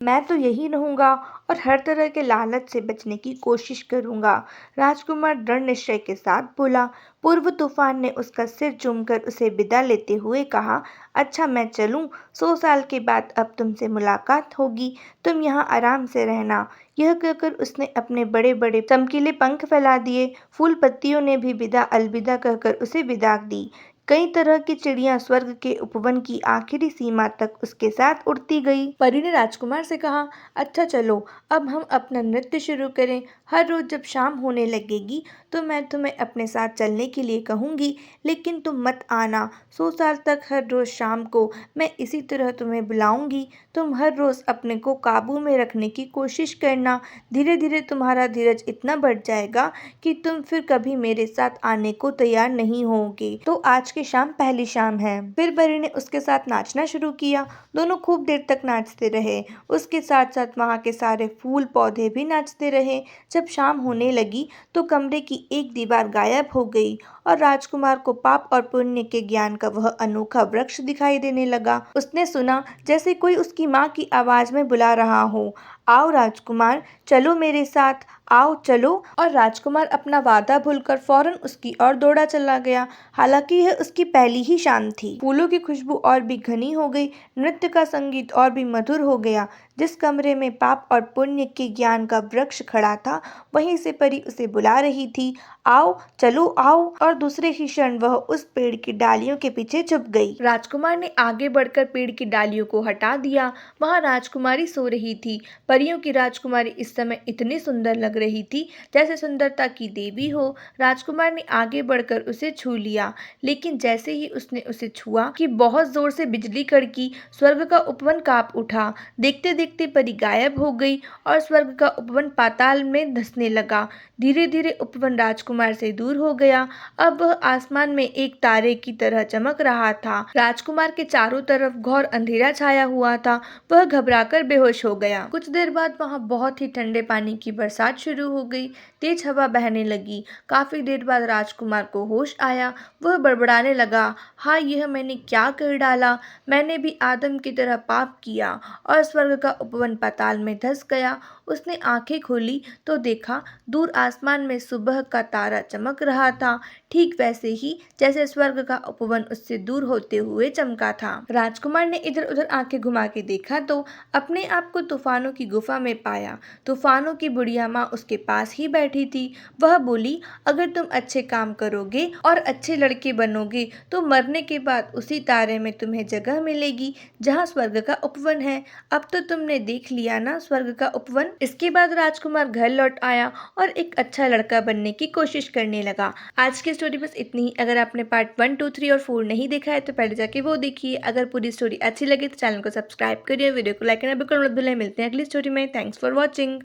मैं तो यही रहूंगा और हर तरह के लालच से बचने की कोशिश करूंगा। राजकुमार दृढ़ निश्चय के साथ बोला। पूर्व तूफान ने उसका सिर चूमकर उसे विदा लेते हुए कहा, अच्छा मैं चलूं? 100 साल के बाद अब तुमसे मुलाकात होगी। तुम यहाँ आराम से रहना। यह कहकर उसने अपने बड़े बड़े चमकीले पंख फैला दिए। फूल पत्तियों ने भी विदा अलविदा कहकर उसे विदा दी। कई तरह की चिड़िया स्वर्ग के उपवन की आखिरी सीमा तक उसके साथ उड़ती गई। परी ने राजकुमार से कहा, अच्छा चलो अब हम अपना नृत्य शुरू करें। हर रोज जब शाम होने लगेगी तो मैं तुम्हें अपने साथ चलने के लिए कहूंगी, लेकिन तुम मत आना। 100 साल तक हर रोज शाम को मैं इसी तरह तुम्हें बुलाऊंगी। तुम हर रोज अपने को काबू में रखने की कोशिश करना। धीरे धीरे तुम्हारा धीरज इतना बढ़ जाएगा कि तुम फिर कभी मेरे साथ आने को तैयार नहीं होगे। तो आज की शाम पहली शाम है। फिर परी ने उसके साथ नाचना शुरू किया। दोनों खूब देर तक नाचते रहे। उसके साथ साथ वहाँ के सारे फूल पौधे भी नाचते रहे। जब शाम होने लगी तो कमरे की एक दीवार गायब हो गई और राजकुमार को पाप और पुण्य के ज्ञान का वह अनोखा वृक्ष दिखाई देने लगा। उसने सुना जैसे कोई उसकी माँ की आवाज में बुला रहा हो, आओ राजकुमार, चलो मेरे साथ, आओ चलो। और राजकुमार अपना वादा भूलकर फौरन उसकी ओर दौड़ा चला गया। हालांकि यह उसकी पहली ही शाम थी। फूलों की खुशबू और भी घनी हो गई, नृत्य का संगीत और भी मधुर हो गया। जिस कमरे में पाप और पुण्य के ज्ञान का वृक्ष खड़ा था, वहीं से परी उसे बुला रही थी, आओ चलो आओ। और दूसरे ही क्षण वह उस पेड़ की डालियों के पीछे छुप गई। राजकुमार ने आगे बढ़कर पेड़ की डालियों को हटा दिया। वहां राजकुमारी सो रही थी। परियों की राजकुमारी इस समय इतनी सुंदर लग रही थी जैसे सुंदरता की देवी हो। राजकुमार ने आगे बढ़कर उसे छू लिया, लेकिन जैसे ही उसने उसे छुआ कि बहुत जोर से बिजली कड़की। स्वर्ग का उपवन कांप उठा। देखते देखते परी गायब हो गई और स्वर्ग का उपवन पाताल में धंसने लगा। धीरे धीरे उपवन राजकुमार से दूर हो गया। अब वह आसमान में एक तारे की तरह चमक रहा था। राजकुमार के चारों तरफ घोर अंधेरा छाया हुआ था। वह घबराकर बेहोश हो गया। कुछ देर बाद वहां बहुत ही ठंडे पानी की बरसात शुरू हो गई। तेज हवा बहने लगी। काफी देर बाद राजकुमार को होश आया। वह बड़बड़ाने लगा, हाँ यह मैंने क्या कर डाला? मैंने भी आदम की तरह पाप किया और स्वर्ग का उपवन पाताल में धंस गया। उसने आंखें खोली तो देखा दूर आसमान में सुबह का तारा चमक रहा था, ठीक वैसे ही जैसे स्वर्ग का उपवन उससे दूर होते हुए चमका था। राजकुमार ने इधर उधर आंखें घुमा के देखा तो अपने आप को तूफानों की गुफा में पाया। तूफानों की बुढ़िया माँ उसके पास ही बैठी थी। वह बोली, अगर तुम अच्छे काम करोगे और अच्छे लड़के बनोगे तो मरने के बाद उसी तारे में तुम्हें जगह मिलेगी जहाँ स्वर्ग का उपवन है। अब तो तुमने देख लिया ना स्वर्ग का उपवन। इसके बाद राजकुमार घर लौट आया और एक अच्छा लड़का बनने की कोशिश करने लगा। आज की स्टोरी बस इतनी ही। अगर आपने पार्ट 1, 2, 3 और 4 नहीं देखा है तो पहले जाके वो देखिए। अगर पूरी स्टोरी अच्छी लगी तो चैनल को सब्सक्राइब करिए, वीडियो को लाइक करना बिल्कुल मत भूलें। मिलते हैं अगली स्टोरी में। Thanks for watching.